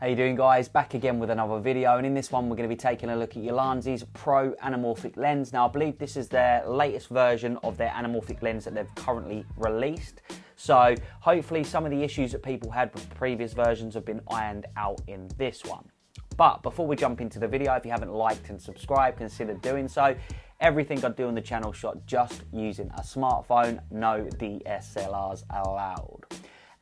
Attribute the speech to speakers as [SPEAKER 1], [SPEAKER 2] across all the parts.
[SPEAKER 1] How you doing, guys? Back again with another video, and in this one we're going to be taking a look at Ulanzi's Pro Anamorphic Lens. Now I believe this is their latest version of their anamorphic lens that they've currently released. So hopefully some of the issues that people had with previous versions have been ironed out in this one. But before we jump into the video, if you haven't liked and subscribed, consider doing so. Everything I do on the channel shot just using a smartphone, no DSLRs allowed.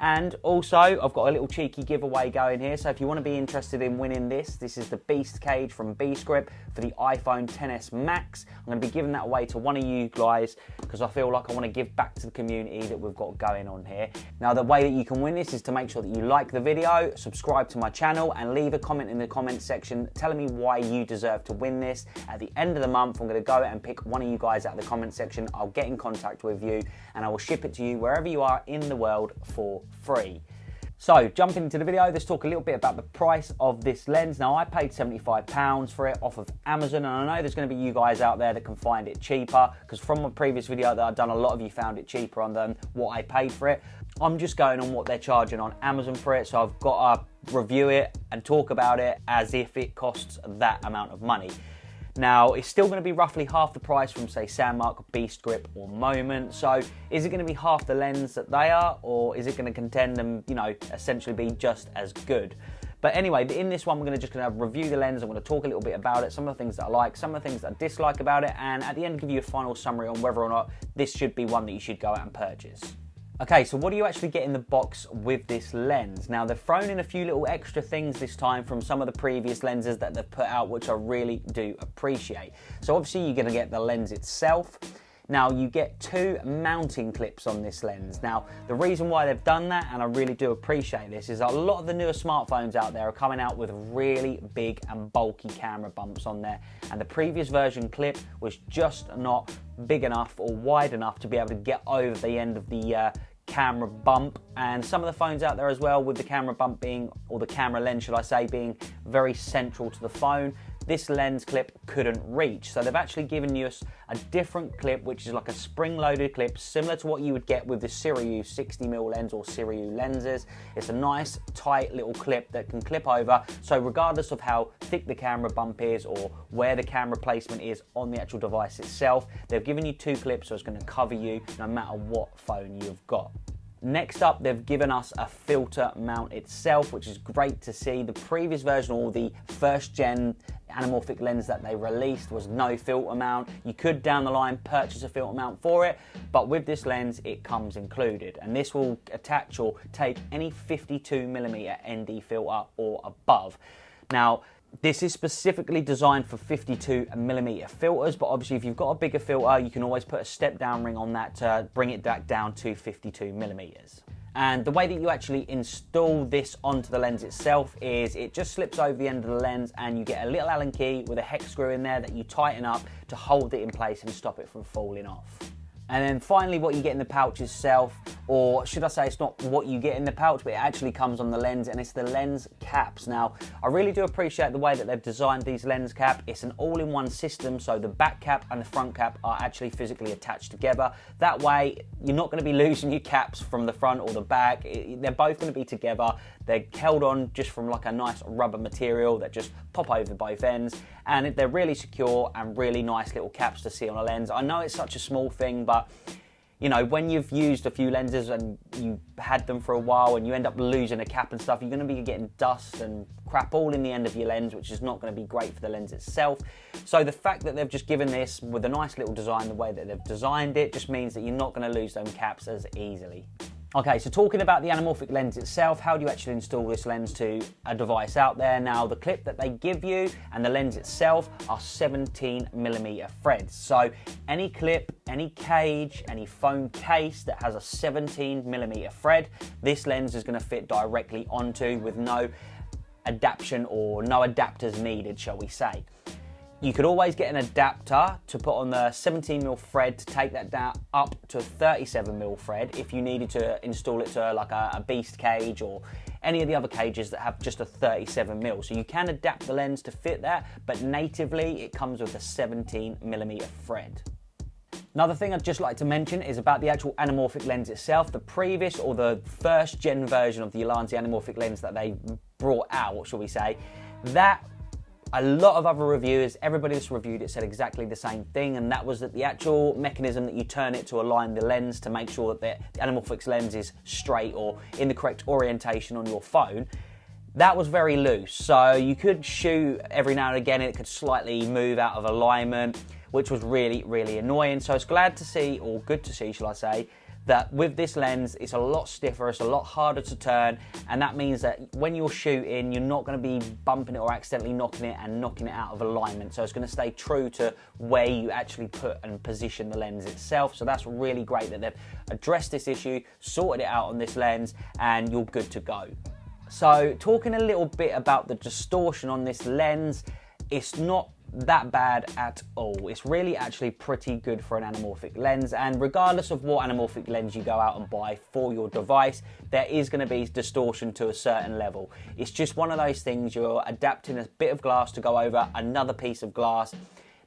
[SPEAKER 1] And also, I've got a little cheeky giveaway going here, so if you want to be interested in winning this is the Beast Cage from B-Script for the iPhone XS Max. I'm going to be giving that away to one of you guys because I feel like I want to give back to the community that we've got going on here. Now, the way that you can win this is to make sure that you like the video, subscribe to my channel, and leave a comment in the comment section telling me why you deserve to win this. At the end of the month, I'm going to go and pick one of you guys out of the comment section. I'll get in contact with you and I will ship it to you wherever you are in the world for free. So jumping into the video, let's talk a little bit about the price of this lens. Now I paid £75 for it off of Amazon, and I know there's going to be you guys out there that can find it cheaper, because from my previous video that I've done, a lot of you found it cheaper than what I paid for it. I'm just going on what they're charging on Amazon for it, so I've got to review it and talk about it as if it costs that amount of money. Now, it's still going to be roughly half the price from, say, Sandmarc, B-Script or Moment. So is it going to be half the lens that they are, or is it going to contend and, you know, essentially be just as good? But anyway, in this one, we're just going to review the lens. I'm going to talk a little bit about it, some of the things that I like, some of the things that I dislike about it, and at the end, give you a final summary on whether or not this should be one that you should go out and purchase. Okay, so what do you actually get in the box with this lens? Now, they've thrown in a few little extra things this time from some of the previous lenses that they've put out, which I really do appreciate. So obviously you're gonna get the lens itself. Now, you get 2 mounting clips on this lens. Now, the reason why they've done that, and I really do appreciate this, is a lot of the newer smartphones out there are coming out with really big and bulky camera bumps on there. And the previous version clip was just not big enough or wide enough to be able to get over the end of the camera bump. And some of the phones out there as well, with the camera bump being, or the camera lens should I say, being very central to the phone, this lens clip couldn't reach. So they've actually given you a different clip, which is like a spring-loaded clip, similar to what you would get with the Siriu 60mm lens or Siriu lenses. It's a nice, tight little clip that can clip over. So regardless of how thick the camera bump is or where the camera placement is on the actual device itself, they've given you 2 clips, so it's going to cover you no matter what phone you've got. Next up, they've given us a filter mount itself, which is great to see. The previous version, or the first gen anamorphic lens that they released, was no filter mount. You could down the line purchase a filter mount for it, but with this lens it comes included, and this will attach or take any 52mm ND filter or above. Now, this is specifically designed for 52mm filters, but obviously if you've got a bigger filter, you can always put a step down ring on that to bring it back down to 52mm. And the way that you actually install this onto the lens itself is it just slips over the end of the lens, and you get a little Allen key with a hex screw in there that you tighten up to hold it in place and stop it from falling off. And then finally, what you get in the pouch itself, or should I say it's not what you get in the pouch, but it actually comes on the lens, and it's the lens caps. Now, I really do appreciate the way that they've designed these lens cap. It's an all-in-one system, so the back cap and the front cap are actually physically attached together. That way, you're not going to be losing your caps from the front or the back. They're both going to be together. They're held on just from like a nice rubber material that just pop over both ends, and they're really secure and really nice little caps to see on a lens. I know it's such a small thing, but you know, when you've used a few lenses and you had them for a while and you end up losing a cap and stuff, you're going to be getting dust and crap all in the end of your lens, which is not going to be great for the lens itself. So the fact that they've just given this with a nice little design, the way that they've designed it, just means that you're not going to lose them caps as easily. Okay, so talking about the anamorphic lens itself, how do you actually install this lens to a device out there? Now, the clip that they give you and the lens itself are 17mm threads. So any clip, any cage, any phone case that has a 17mm thread, this lens is going to fit directly onto with no adaptation or no adapters needed, shall we say. You could always get an adapter to put on the 17mm thread to take that down up to 37mm thread if you needed to install it to like a beast cage or any of the other cages that have just a 37mm. So you can adapt the lens to fit that, but natively it comes with a 17mm thread. Another thing I'd just like to mention is about the actual anamorphic lens itself. The previous or the first gen version of the Ulanzi Anamorphic Lens that they brought out, shall we say, that a lot of other reviewers, everybody that's reviewed it said exactly the same thing, and that was that the actual mechanism that you turn it to align the lens to make sure that the anamorphic lens is straight or in the correct orientation on your phone, that was very loose. So you could shoot every now and again and it could slightly move out of alignment, which was really, really annoying. So I was glad to see, or good to see, shall I say, that with this lens, it's a lot stiffer, it's a lot harder to turn, and that means that when you're shooting, you're not going to be bumping it or accidentally knocking it out of alignment. So it's going to stay true to where you actually put and position the lens itself. So that's really great that they've addressed this issue, sorted it out on this lens, and you're good to go. So talking a little bit about the distortion on this lens, it's not that bad at all. It's really actually pretty good for an anamorphic lens, and regardless of what anamorphic lens you go out and buy for your device, there is going to be distortion to a certain level. It's just one of those things, you're adapting a bit of glass to go over another piece of glass.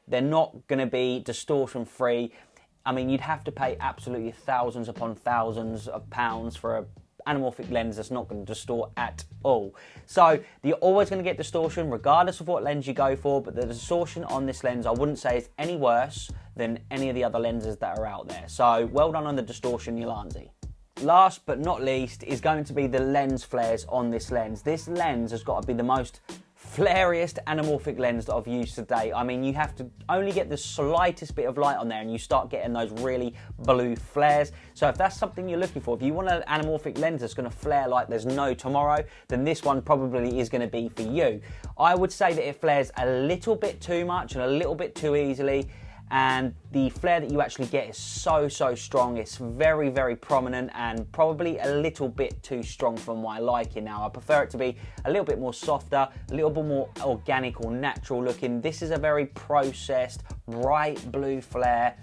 [SPEAKER 1] They're not going to be distortion free. I mean, you'd have to pay absolutely thousands upon thousands of pounds for a anamorphic lens that's not going to distort at all. So you're always going to get distortion regardless of what lens you go for, but the distortion on this lens I wouldn't say is any worse than any of the other lenses that are out there. So well done on the distortion, Ulanzi. Last but not least is going to be the lens flares on this lens. This lens has got to be the most flairiest anamorphic lens that I've used to date. I mean, you have to only get the slightest bit of light on there and you start getting those really blue flares. So if that's something you're looking for, if you want an anamorphic lens that's going to flare like there's no tomorrow, then this one probably is going to be for you. I would say that it flares a little bit too much and a little bit too easily, and the flare that you actually get is so strong. It's very, very prominent and probably a little bit too strong for my liking now. I prefer it to be a little bit more softer, a little bit more organic or natural looking. This is a very processed, bright blue flare.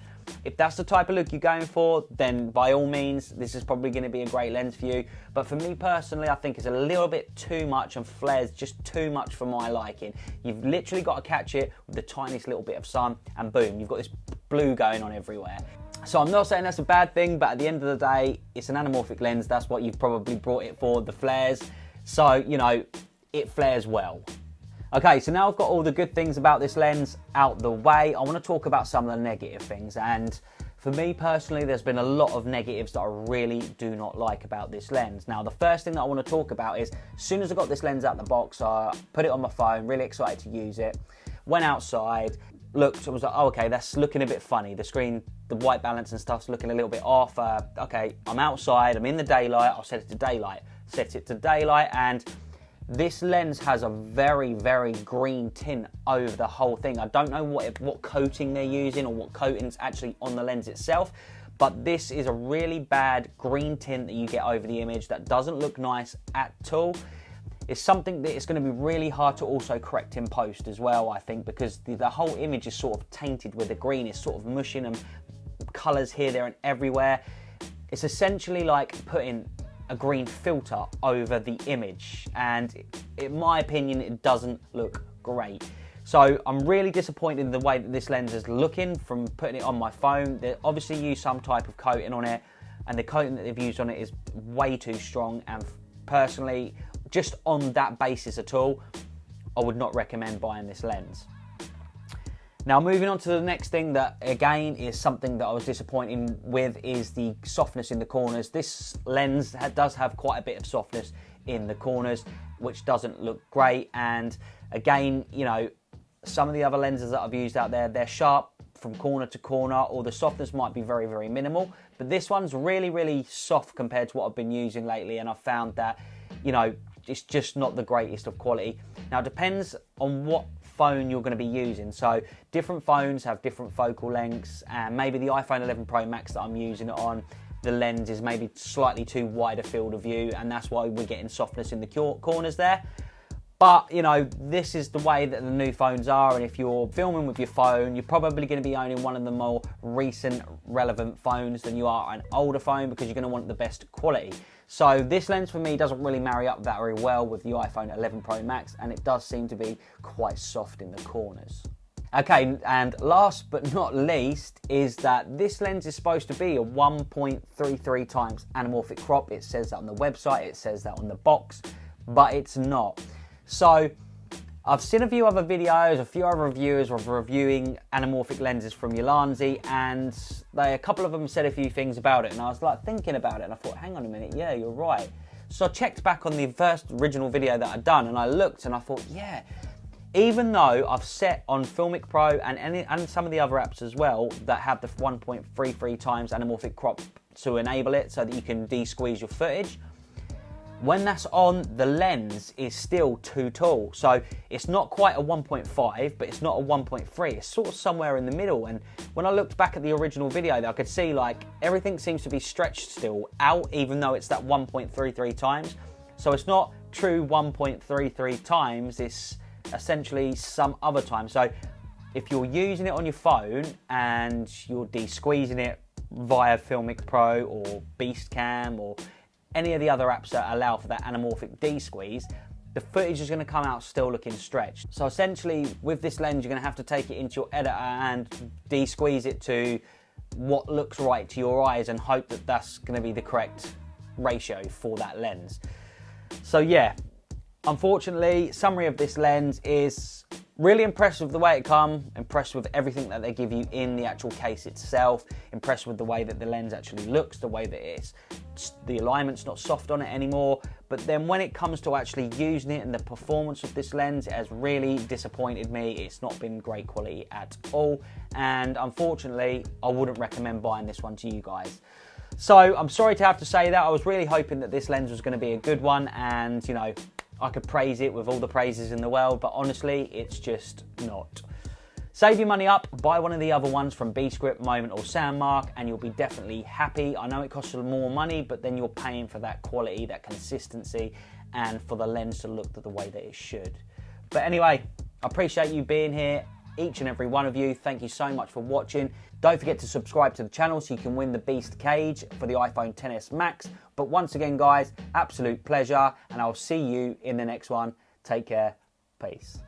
[SPEAKER 1] If that's the type of look you're going for, then by all means, this is probably going to be a great lens for you. But for me personally, I think it's a little bit too much and flares just too much for my liking. You've literally got to catch it with the tiniest little bit of sun and boom, you've got this blue going on everywhere. So I'm not saying that's a bad thing, but at the end of the day, it's an anamorphic lens. That's what you've probably brought it for, the flares. So, you know, it flares well. Okay, so now I've got all the good things about this lens out the way. I want to talk about some of the negative things, and for me personally, there's been a lot of negatives that I really do not like about this lens. Now, the first thing that I want to talk about is, as soon as I got this lens out the box, I put it on my phone, really excited to use it, went outside, looked, I was like, oh, okay, that's looking a bit funny. The screen, the white balance and stuff's looking a little bit off. Okay, I'm outside, I'm in the daylight, I'll set it to daylight. Set it to daylight, and this lens has a very, very green tint over the whole thing. I don't know what coating they're using or what coating's actually on the lens itself, but this is a really bad green tint that you get over the image that doesn't look nice at all. It's something that it's going to be really hard to also correct in post as well, I think, because the whole image is sort of tainted with the green. It's sort of mushing and colours here, there and everywhere. It's essentially like putting a green filter over the image, and in my opinion it doesn't look great. So I'm really disappointed in the way that this lens is looking from putting it on my phone. They obviously use some type of coating on it, and the coating that they've used on it is way too strong, and personally, just on that basis at all, I would not recommend buying this lens. Now moving on to the next thing that again is something that I was disappointed with is the softness in the corners. This lens does have quite a bit of softness in the corners, which doesn't look great. And again, you know, some of the other lenses that I've used out there, they're sharp from corner to corner, or the softness might be very, very minimal. But this one's really, really soft compared to what I've been using lately, and I've found that, you know, it's just not the greatest of quality. Now it depends on what phone you're going to be using. So different phones have different focal lengths, and maybe the iPhone 11 Pro Max that I'm using it on, the lens is maybe slightly too wide a field of view, and that's why we're getting softness in the corners there. But, you know, this is the way that the new phones are, and if you're filming with your phone, you're probably going to be owning one of the more recent relevant phones than you are an older phone, because you're going to want the best quality. So this lens for me doesn't really marry up that very well with the iPhone 11 Pro Max, and it does seem to be quite soft in the corners. Okay, and last but not least is that this lens is supposed to be a 1.33 times anamorphic crop. It says that on the website, it says that on the box, but it's not. So I've seen a few other videos, a few other reviewers of reviewing anamorphic lenses from Ulanzi, and a couple of them said a few things about it, and I was like thinking about it, and I thought, hang on a minute, yeah, you're right. So I checked back on the first original video that I'd done, and I looked and I thought, yeah, even though I've set on Filmic Pro and some of the other apps as well that have the 1.33 times anamorphic crop to enable it so that you can de-squeeze your footage, when that's on, the lens is still too tall. So it's not quite a 1.5, but it's not a 1.3. It's sort of somewhere in the middle. And when I looked back at the original video, I could see like everything seems to be stretched still out, even though it's that 1.33 times. So it's not true 1.33 times, it's essentially some other time. So if you're using it on your phone and you're de-squeezing it via Filmic Pro or Beast Cam or any of the other apps that allow for that anamorphic de-squeeze, the footage is going to come out still looking stretched. So essentially with this lens, you're going to have to take it into your editor and de-squeeze it to what looks right to your eyes and hope that that's going to be the correct ratio for that lens. So yeah, unfortunately, summary of this lens is really impressed with the way it comes, impressed with everything that they give you in the actual case itself, impressed with the way that the lens actually looks, the way that the alignment's not soft on it anymore. But then when it comes to actually using it and the performance of this lens, it has really disappointed me. It's not been great quality at all, and unfortunately I wouldn't recommend buying this one to you guys. So I'm sorry to have to say that. I was really hoping that this lens was going to be a good one, and you know, I could praise it with all the praises in the world, but honestly, it's just not. Save your money up, buy one of the other ones from B-Script, Moment or Sandmarc, and you'll be definitely happy. I know it costs you more money, but then you're paying for that quality, that consistency, and for the lens to look the way that it should. But anyway, I appreciate you being here, each and every one of you. Thank you so much for watching. Don't forget to subscribe to the channel so you can win the Beast Cage for the iPhone XS Max. But once again, guys, absolute pleasure, and I'll see you in the next one. Take care. Peace.